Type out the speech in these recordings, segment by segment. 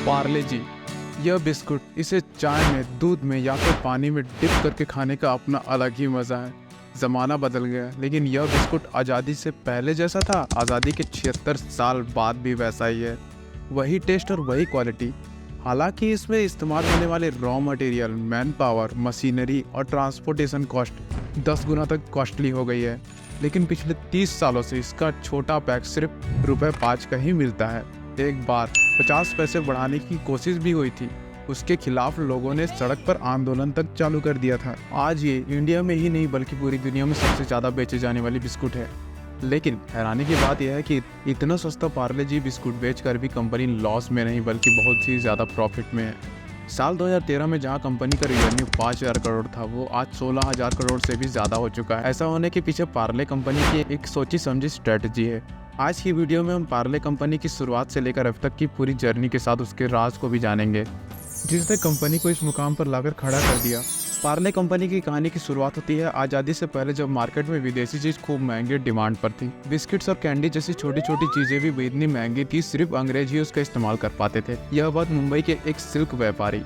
पार्ले जी। यह बिस्कुट इसे चाय में, दूध में या फिर पानी में डिप करके खाने का अपना अलग ही मज़ा है। ज़माना बदल गया लेकिन यह बिस्कुट आज़ादी से पहले जैसा था, आज़ादी के 76 साल बाद भी वैसा ही है। वही टेस्ट और वही क्वालिटी। हालांकि इसमें इस्तेमाल होने वाले raw material, man power, machinery और ट्रांसपोर्टेशन कॉस्ट 10 गुना तक कॉस्टली हो गई है। लेकिन पिछले 30 सालों से इसका छोटा पैक सिर्फ ₹5 का ही मिलता है। एक बार 50 पैसे बढ़ाने की कोशिश भी हुई थी। उसके खिलाफ लोगों ने सड़क पर आंदोलन तक चालू कर दिया था। आज ये इंडिया में ही नहीं बल्कि पूरी दुनिया में सबसे ज़्यादा बेचे जाने वाली बिस्कुट है। लेकिन हैरानी की बात यह है कि इतना सस्ता पार्ले जी बिस्कुट बेचकर भी कंपनी लॉस में नहीं बल्कि बहुत ही ज़्यादा प्रॉफिट में है। साल 2013 में जहां कंपनी का रेवेन्यू 5,000 करोड़ था, वो आज 16,000 करोड़ से भी ज़्यादा हो चुका है। ऐसा होने के पीछे पार्ले कंपनी की एक सोची समझी स्ट्रेटजी है। आज की वीडियो में हम पार्ले कंपनी की शुरुआत से लेकर अब तक की पूरी जर्नी के साथ उसके राज को भी जानेंगे, जिसने कंपनी को इस मुकाम पर लाकर खड़ा कर दिया। पार्ले कंपनी की कहानी की शुरुआत होती है आज़ादी से पहले, जब मार्केट में विदेशी चीज़ खूब महंगी डिमांड पर थी। बिस्किट्स और कैंडी जैसी छोटी छोटी चीज़ें भी इतनी महंगी थी, सिर्फ अंग्रेज ही उसका इस्तेमाल कर पाते थे। यह बात मुंबई के एक सिल्क व्यापारी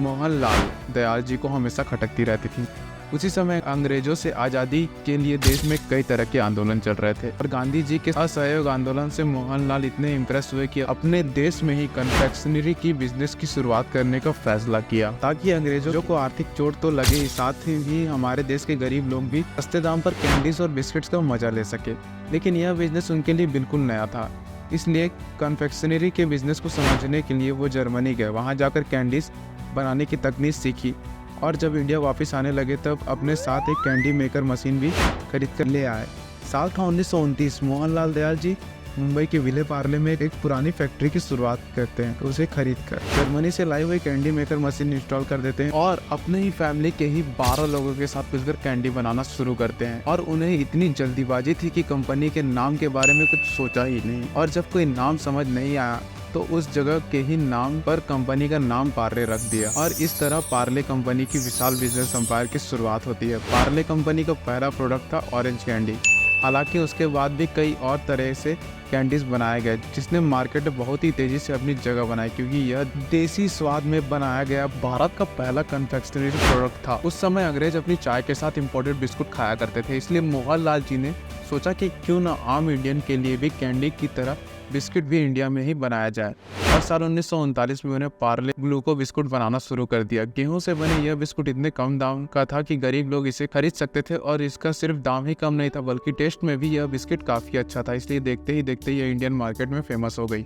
मोहनलाल दयाल जी को हमेशा खटकती रहती थी। उसी समय अंग्रेजों से आज़ादी के लिए देश में कई तरह के आंदोलन चल रहे थे और गांधी जी के असहयोग आंदोलन से मोहनलाल इतने इम्प्रेस हुए कि अपने देश में ही कन्फेक्शनरी की बिजनेस की शुरुआत करने का फैसला किया, ताकि अंग्रेजों को आर्थिक चोट तो लगे, साथ ही हमारे देश के गरीब लोग भी सस्ते दाम पर कैंडीज और बिस्किट्स का मजा ले सके। लेकिन यह बिजनेस उनके लिए बिल्कुल नया था, इसलिए कन्फेक्शनरी के बिजनेस को समझने के लिए वो जर्मनी गए। वहाँ जाकर कैंडीज बनाने की तकनीक सीखी और जब इंडिया वापस आने लगे तब अपने साथ एक कैंडी मेकर मशीन भी खरीद कर ले आए। साल था 1929। मोहनलाल दयाल जी मुंबई के विले पार्ले में एक पुरानी फैक्ट्री की शुरुआत करते हैं। उसे खरीदकर जर्मनी से लाई हुई कैंडी मेकर मशीन इंस्टॉल कर देते हैं और अपने ही फैमिली के ही 12 लोगों के साथ मिलकर कैंडी बनाना शुरू करते हैं। और उन्हें इतनी जल्दीबाजी थी कि कंपनी के नाम के बारे में कुछ सोचा ही नहीं, और जब कोई नाम समझ नहीं आया तो उस जगह के ही नाम पर कंपनी का नाम पार्ले रख दिया। और इस तरह पार्ले कंपनी की विशाल बिजनेस एम्पायर की शुरुआत होती है। पार्ले कंपनी का पहला प्रोडक्ट था ऑरेंज कैंडी। हालांकि उसके बाद भी कई और तरह से कैंडीज बनाए गए, जिसने मार्केट में बहुत ही तेजी से अपनी जगह बनाई, क्योंकि यह देसी स्वाद में बनाया गया भारत का पहला कन्फेक्शनरी प्रोडक्ट था। उस समय अंग्रेज अपनी चाय के साथ इंपोर्टेड बिस्कुट खाया करते थे, इसलिए मोहनलाल जी ने सोचा कि क्यों न आम इंडियन के लिए भी कैंडी की तरह बिस्किट भी इंडिया में ही बनाया जाए। और साल 1939 में उन्हें पार्ले ग्लूको बिस्कुट बनाना शुरू कर दिया। गेहूं से बने यह बिस्कुट इतने कम दाम का था कि गरीब लोग इसे खरीद सकते थे, और इसका सिर्फ दाम ही कम नहीं था बल्कि टेस्ट में भी यह बिस्किट काफ़ी अच्छा था, इसलिए देखते ही देखते यह इंडियन मार्केट में फेमस हो गई।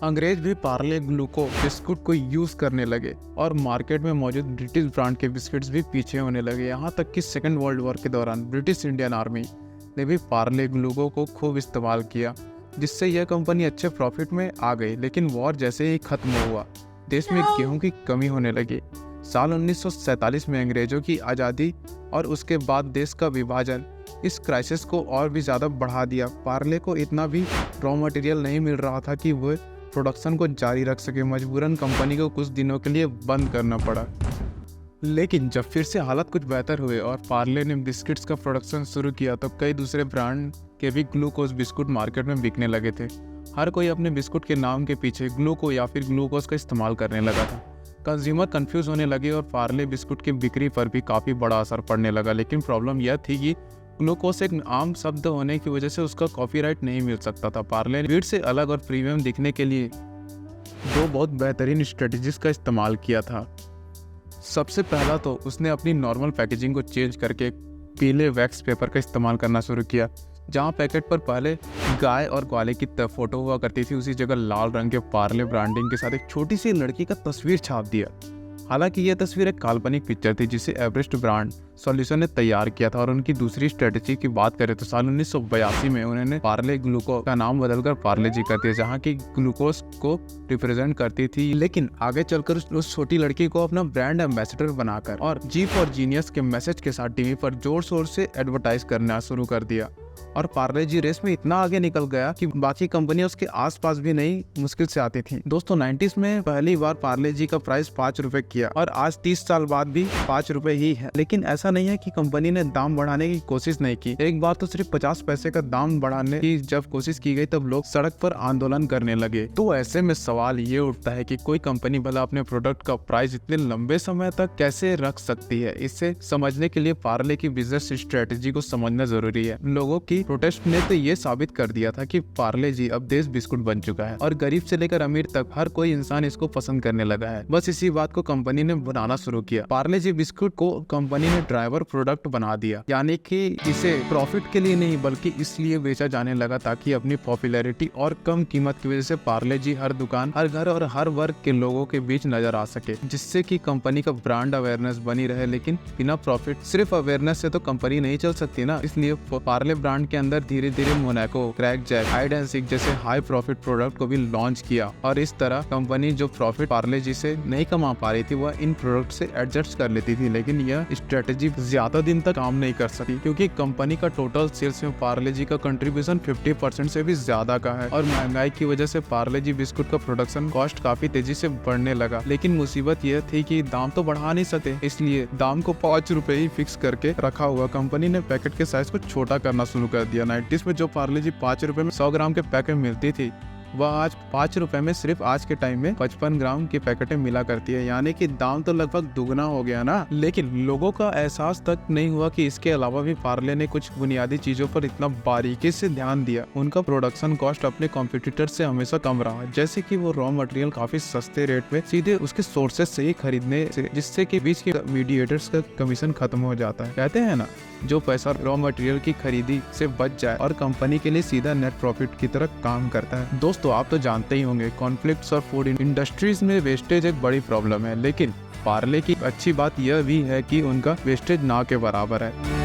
अंग्रेज भी पार्ले ग्लूको बिस्कुट को यूज़ करने लगे और मार्केट में मौजूद ब्रिटिश ब्रांड के बिस्किट्स भी पीछे होने लगे। यहाँ तक कि सेकेंड वर्ल्ड वॉर के दौरान ब्रिटिश इंडियन आर्मी ने भी पार्ले ग्लूको को खूब इस्तेमाल किया, जिससे यह कंपनी अच्छे प्रॉफिट में आ गई। लेकिन वॉर जैसे ही खत्म हुआ, देश में गेहूं की कमी होने लगी। साल 1947 में अंग्रेजों की आज़ादी और उसके बाद देश का विभाजन इस क्राइसिस को और भी ज़्यादा बढ़ा दिया। पार्ले को इतना भी रॉ मटेरियल नहीं मिल रहा था कि वह प्रोडक्शन को जारी रख सके। मजबूरन कंपनी को कुछ दिनों के लिए बंद करना पड़ा। लेकिन जब फिर से हालत कुछ बेहतर हुए और पार्ले ने बिस्किट्स का प्रोडक्शन शुरू किया, तो कई दूसरे ब्रांड के भी ग्लूकोज बिस्कुट मार्केट में बिकने लगे थे। हर कोई अपने बिस्कुट के नाम के पीछे ग्लूको या फिर ग्लूकोज का इस्तेमाल करने लगा था। कंज्यूमर कंफ्यूज होने लगे और पार्ले बिस्कुट की बिक्री पर भी काफ़ी बड़ा असर पड़ने लगा। लेकिन प्रॉब्लम यह थी कि ग्लूकोज एक आम शब्द होने की वजह से उसका कॉपीराइट नहीं मिल सकता था। पार्ले ने भीड़ से अलग और प्रीमियम दिखने के लिए दो बहुत बेहतरीन स्ट्रेटजीज का इस्तेमाल किया था। सबसे पहला तो उसने अपनी नॉर्मल पैकेजिंग को चेंज करके पीले वैक्स पेपर का इस्तेमाल करना शुरू किया। जहां पैकेट पर पहले गाय और ग्वाले की फोटो हुआ करती थी, उसी जगह लाल रंग के पार्ले ब्रांडिंग के साथ एक छोटी सी लड़की का तस्वीर छाप दिया। हालांकि यह तस्वीर एक काल्पनिक पिक्चर थी जिसे एवरेस्ट ब्रांड सॉल्यूशन ने तैयार किया था। और उनकी दूसरी स्ट्रेटजी की बात करें तो साल 1982 में उन्होंने पार्ले ग्लूको का नाम बदलकर पार्ले जी कर दिया, जहाँ की ग्लूकोज को रिप्रेजेंट करती थी। लेकिन आगे चलकर उस छोटी लड़की को अपना ब्रांड एम्बेसडर बनाकर और जी फॉर जीनियस के मैसेज के साथ टीवी पर जोर शोर से एडवर्टाइज करना शुरू कर दिया। और पार्ले जी रेस में इतना आगे निकल गया कि बाकी कंपनियां उसके आसपास भी नहीं मुश्किल से आती थी। दोस्तों 90s में पहली बार पार्ले जी का प्राइस 5 रुपए किया और आज 30 साल बाद भी 5 रुपए ही है। लेकिन ऐसा नहीं है कि कंपनी ने दाम बढ़ाने की कोशिश नहीं की। एक बार तो सिर्फ 50 पैसे का दाम बढ़ाने की जब कोशिश की गई तब लोग सड़क पर आंदोलन करने लगे। तो ऐसे में सवाल ये उठता है कि कोई कंपनी भला अपने प्रोडक्ट का प्राइस इतने लंबे समय तक कैसे रख सकती है। इसे समझने के लिए पार्ले की बिजनेस स्ट्रेटेजी को समझना जरूरी है। लोगों की प्रोटेस्ट ने तो ये साबित कर दिया था कि पार्ले जी अब देश बिस्कुट बन चुका है और गरीब से लेकर अमीर तक हर कोई इंसान इसको पसंद करने लगा है। बस इसी बात को कंपनी ने बनाना शुरू किया। पार्ले जी बिस्कुट को कंपनी ने ड्राइवर प्रोडक्ट बना दिया, यानी कि इसे प्रॉफिट के लिए नहीं बल्कि इसलिए बेचा जाने लगा ताकि अपनी पॉपुलैरिटी और कम कीमत की वजह से पार्ले जी हर दुकान, हर घर और हर वर्ग के लोगों के बीच नजर आ सके, जिससे कि कंपनी का ब्रांड अवेयरनेस बनी रहे। लेकिन बिना प्रॉफिट, सिर्फ अवेयरनेस से तो कंपनी नहीं चल सकती ना। इसलिए पार्ले ब्रांड के अंदर धीरे धीरे Monaco, crack jack, hide and seek जैसे हाई प्रॉफिट प्रोडक्ट को भी लॉन्च किया और इस तरह कंपनी जो प्रॉफिट पार्ले जी से नहीं कमा पा रही थी वह इन प्रोडक्ट से एडजस्ट कर लेती थी। लेकिन यह स्ट्रेटेजी ज्यादा दिन तक काम नहीं कर सकी क्योंकि कंपनी का टोटल सेल्स में पार्ले जी का कंट्रीब्यूशन 50% से भी ज्यादा का है और महंगाई की वजह से पार्ले जी बिस्कुट का प्रोडक्शन कॉस्ट काफी तेजी से बढ़ने लगा। लेकिन मुसीबत यह थी कि दाम तो बढ़ा नहीं सकते, इसलिए दाम को 5 रुपए ही फिक्स करके रखा हुआ। कंपनी ने पैकेट के साइज को छोटा करना शुरू कर दिया। 90s में जो पार्ले जी 5 रुपए में 100 ग्राम के पैकेट मिलती थी वह आज 5 रुपए में सिर्फ आज के टाइम में 55 ग्राम की पैकेटें मिला करती है, यानी कि दाम तो लगभग दुगना हो गया ना। लेकिन लोगों का एहसास तक नहीं हुआ कि इसके अलावा भी पार्ले ने कुछ बुनियादी चीजों पर इतना बारीकी से ध्यान दिया। उनका प्रोडक्शन कॉस्ट अपने कॉम्पिटिटर से हमेशा कम रहा, जैसे कि वो रॉ मटेरियल काफी सस्ते रेट में सीधे उसके सोर्सेज से ही खरीदने से, जिससे कि बीच के मीडिएटर्स का कमीशन खत्म हो जाता है। कहते हैं ना, जो पैसा रॉ मटेरियल की खरीदी से बच जाए और कंपनी के लिए सीधा नेट प्रॉफिट की तरह काम करता है। दोस्तों आप तो जानते ही होंगे कॉन्फ्लिक्ट्स और फूड इंडस्ट्रीज में वेस्टेज एक बड़ी प्रॉब्लम है, लेकिन पार्ले की अच्छी बात यह भी है कि उनका वेस्टेज ना के बराबर है।